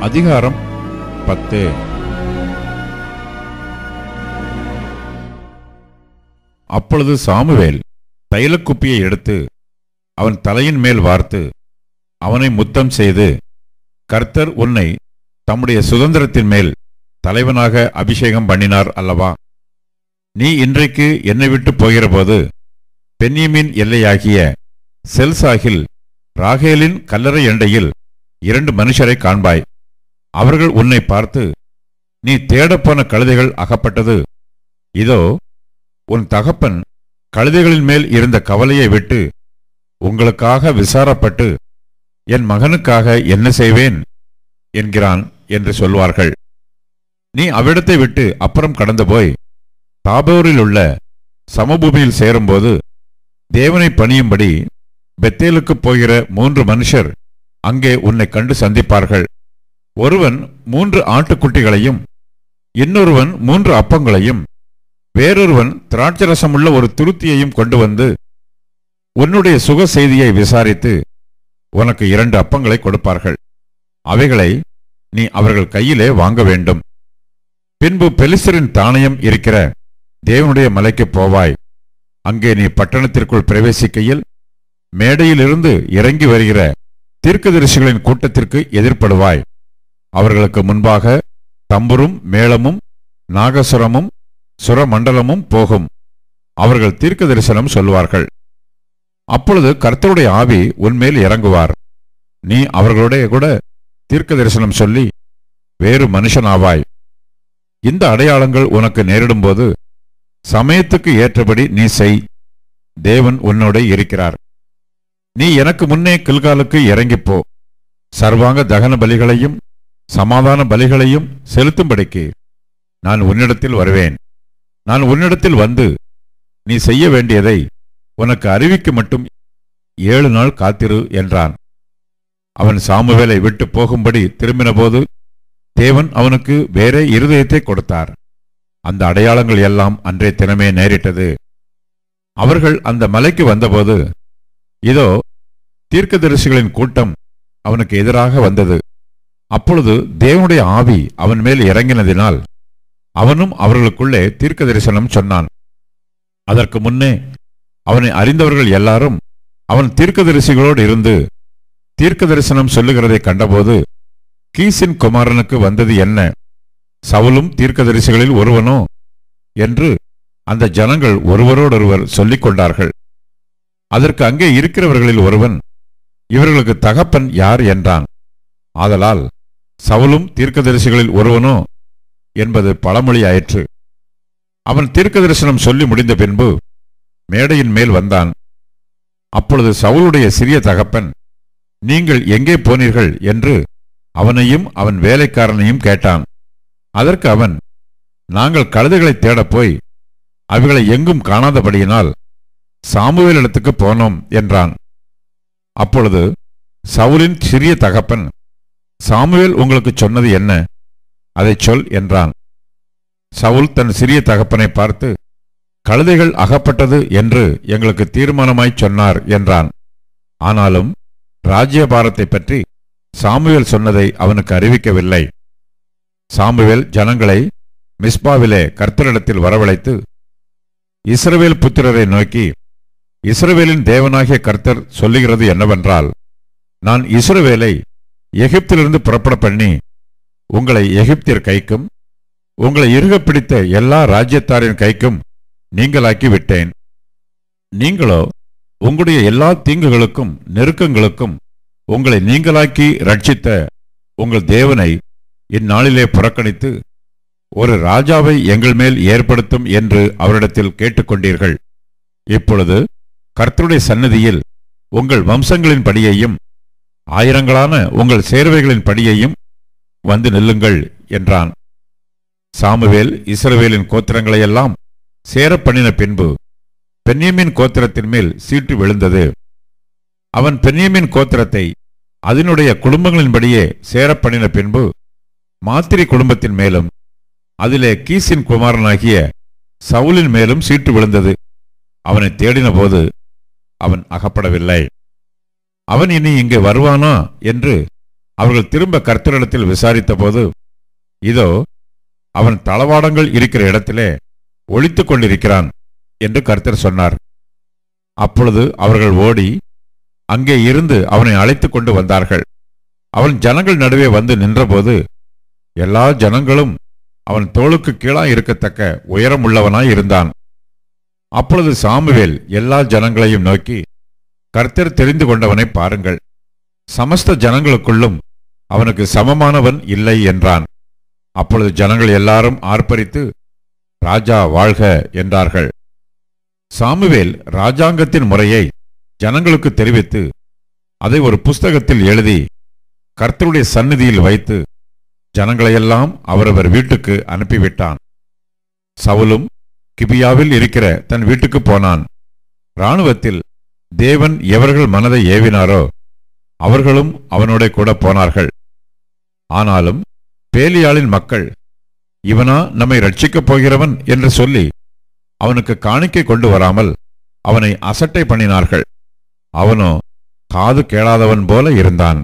அதிகாரம் 10. அப்பொழுது சாமுவேல் தைலக்குப்பியை எடுத்து அவன் தலையின் மேல் வார்த்து அவனை முத்தம் செய்து, கர்த்தர் உன்னை தம்முடைய சுதந்திரத்தின் மேல் தலைவனாக அபிஷேகம் பண்ணினார் அல்லவா? நீ இன்றைக்கு என்னை விட்டு போகிறபோது பென்யமீன் எல்லையாகிய செல்சாகில் ராகேலின் கல்லறை எண்டையில் 2 மனுஷரை காண்பாய். அவர்கள் உன்னை பார்த்து, நீ தேடப்போன கழுதைகள் அகப்பட்டது. இதோ உன் தகப்பன் கழுதைகளின் மேல் இருந்த கவலையை விட்டு உங்களுக்காக விசாரப்பட்டு என் மகனுக்காக என்ன செய்வேன் என்கிறான் என்று சொல்வார்கள். நீ அவ்விடத்தை விட்டு அப்புறம் கடந்து போய் தாபோரில் உள்ள சமபூமியில் சேரும்போது தேவனை பணியும்படி பெத்தேலுக்கு போகிற 3 மனுஷர் அங்கே உன்னை கண்டு சந்திப்பார்கள். ஒருவன் 3 ஆட்டுக்குட்டிகளையும், இன்னொருவன் 3 அப்பங்களையும், வேறொருவன் திராட்சரசமுள்ள ஒரு துருத்தியையும் கொண்டு வந்து உன்னுடைய சுக செய்தியை விசாரித்து உனக்கு 2 அப்பங்களை கொடுப்பார்கள். அவைகளை நீ அவர்கள் கையிலே வாங்க வேண்டும். பின்பு பெலிஸ்தரின் தானியம் இருக்கிற தேவனுடைய மலைக்கு போவாய். அங்கே நீ பட்டணத்திற்குள் பிரவேசிக்கையில் மேடையிலிருந்து இறங்கி வருகிற தீர்க்கதரிசிகளின் கூட்டத்திற்கு எதிர்ப்படுவாய். அவர்களுக்கு முன்பாக தம்புரும் மேளமும் நாகசுரமும் சுரமண்டலமும் போகும். அவர்கள் தீர்க்க தரிசனம் சொல்வார்கள். அப்பொழுது கர்த்தருடைய ஆவி உன்மேல் இறங்குவார். நீ அவர்களுடைய கூட தீர்க்க தரிசனம் சொல்லி வேறு மனுஷனாவாய். இந்த அடையாளங்கள் உனக்கு நேரிடும்போது சமயத்துக்கு ஏற்றபடி நீ செய். தேவன் உன்னோட இருக்கிறார். நீ எனக்கு முன்னே கில்காலுக்கு இறங்கிப்போ. சர்வாங்க தகன பலிகளையும் சமாதான பலிகளையும் செலுத்தும்படிக்கு நான் உன்னிடத்தில் வருவேன். நான் உன்னிடத்தில் வந்து நீ செய்ய வேண்டியதை உனக்கு அறிவிக்க மட்டும் 7 நாள் காத்திரு என்றான். அவன் சாமுவேலை விட்டு போகும்படி திரும்பினபோது தேவன் அவனுக்கு வேறே இருதயத்தை கொடுத்தார். அந்த அடையாளங்கள் எல்லாம் அன்றே தினமே நேரிட்டது. அவர்கள் அந்த மலைக்கு வந்தபோது இதோ தீர்க்கதரிசிகளின் கூட்டம் அவனுக்கு எதிராக வந்தது. அப்பொழுது தேவனுடைய ஆவி அவன் மேல் இறங்கினதினால் அவனும் அவர்களுக்குள்ளே தீர்க்க தரிசனம் சொன்னான். அதற்கு முன்னே அவனை அறிந்தவர்கள் எல்லாரும் அவன் தீர்க்கதரிசிகளோடு இருந்து தீர்க்க தரிசனம் சொல்லுகிறதை கண்டபோது, கீசின் குமாரனுக்கு வந்தது என்ன? சவுலும் தீர்க்கதரிசிகளில் ஒருவனோ என்று அந்த ஜனங்கள் ஒருவரோடொருவர் சொல்லிக் கொண்டார்கள். அதற்கு அங்கே இருக்கிறவர்களில் ஒருவன், இவர்களுக்கு தகப்பன் யார் என்றான். ஆதலால் சவுலும் தீர்க்கதரிசிகளில் ஒருவனோ என்பது பழமொழியாயிற்று. அவன் தீர்க்க தரிசனம் சொல்லி முடிந்த பின்பு மேடையின் மேல் வந்தான். அப்பொழுது சவுலுடைய சிறிய தகப்பன், நீங்கள் எங்கே போனீர்கள் என்று அவனையும் அவன் வேலைக்காரனையும் கேட்டான். அதற்கு அவன், நாங்கள் கழுதைகளை தேடப் போய் அவைகளை எங்கும் காணாதபடியினால் சாமுவேலிடத்துக்கு போனோம் என்றான். அப்பொழுது சவுலின் சிறிய தகப்பன், சாமுவேல் உங்களுக்கு சொன்னது என்ன? அதைச் சொல் என்றான். சவுல் தன் சிறிய தகப்பனை பார்த்து, கழுதைகள் அகப்பட்டது என்று எங்களுக்கு தீர்மானமாய் சொன்னார் என்றான். ஆனாலும் ராஜ்யபாரத்தை பற்றி சாமுவேல் சொன்னதை அவனுக்கு அறிவிக்கவில்லை. சாமுவேல் ஜனங்களை மிஸ்பாவிலே கர்த்தரிடத்தில் வரவழைத்து இஸ்ரவேல் புத்திரரை நோக்கி, இஸ்ரவேலின் தேவனாகிய கர்த்தர் சொல்லுகிறது என்னவென்றால், நான் இஸ்ரவேலை எகிப்திலிருந்து புறப்பட பண்ணி உங்களை எகிப்தியர் கைக்கும் உங்களை இறுகப் பிடித்த எல்லா ராஜ்யத்தாரின் கைக்கும் நீங்களாக்கி விட்டேன். நீங்களோ உங்களுடைய எல்லா தீங்குகளுக்கும் நெருக்கங்களுக்கும் உங்களை நீங்களாக்கி ரட்சித்த உங்கள் தேவனை இந்நாளிலே புறக்கணித்து ஒரு ராஜாவை எங்கள் மேல் ஏற்படுத்தும் என்று அவரிடத்தில் கேட்டுக்கொண்டீர்கள். இப்பொழுது கர்த்தருடைய சந்நிதியில் உங்கள் வம்சங்களின் படியையும் ஆயிரங்களான உங்கள் சேர்வைகளின் படியையும் வந்து நில்லுங்கள் என்றான். சாமுவேல் இஸ்ரவேலின் கோத்திரங்களையெல்லாம் சேரப்பண்ணின பின்பு பென்யமீன் கோத்திரத்தின் மேல் சீட்டு விழுந்தது. அவன் பென்யமீன் கோத்திரத்தை அதனுடைய குடும்பங்களின்படியே சேரப்பண்ணின பின்பு மாத்திரி குடும்பத்தின் மேலும் அதிலே கீசின் குமாரனாகிய சவுலின் மேலும் சீட்டு விழுந்தது. அவனை தேடின போது அவன் அகப்படவில்லை. அவன் இனி இங்கே வருவானா என்று அவர்கள் திரும்ப கர்த்தரிடத்தில் விசாரித்தபோது, இதோ அவன் தளவாடங்கள் இருக்கிற இடத்திலே ஒளித்துக் கொண்டிருக்கிறான் என்று கர்த்தர் சொன்னார். அப்பொழுது அவர்கள் ஓடி அங்கே இருந்து அவனை அழைத்துக் கொண்டு வந்தார்கள். அவன் ஜனங்கள் நடுவே வந்து நின்றபோது எல்லா ஜனங்களும் அவன் தோளுக்கு கீழாய் இருக்கத்தக்க உயரமுள்ளவனாய் இருந்தான். அப்பொழுது சாமுவேல் எல்லா ஜனங்களையும் நோக்கி, கர்த்தர் தெரிந்து கொண்டவனை பாருங்கள், சமஸ்த ஜனங்களுக்குள்ளும் அவனுக்கு சமமானவன் இல்லை என்றான். அப்பொழுது ஜனங்கள் எல்லாரும் ஆர்ப்பரித்து, ராஜா வாழ்க என்றார்கள். சாமுவேல் ராஜாங்கத்தின் முறையை ஜனங்களுக்கு தெரிவித்து அதை ஒரு புஸ்தகத்தில் எழுதி கர்த்தருடைய சந்நிதியில் வைத்து ஜனங்களையெல்லாம் அவரவர் வீட்டுக்கு அனுப்பிவிட்டான். சவுலும் கிபியாவில் இருக்கிற தன் வீட்டுக்கு போனான். இராணுவத்தில் தேவன் எவர்கள் மனதை ஏவினாரோ அவர்களும் அவனோட கூட போனார்கள். ஆனாலும் பேலியாளின் மக்கள், இவனா நம்மை ரட்சிக்கப் போகிறவன் என்று சொல்லி அவனுக்கு காணிக்கை கொண்டு வராமல் அவனை அசட்டை பண்ணினார்கள். அவனோ காது கேளாதவன் போல இருந்தான்.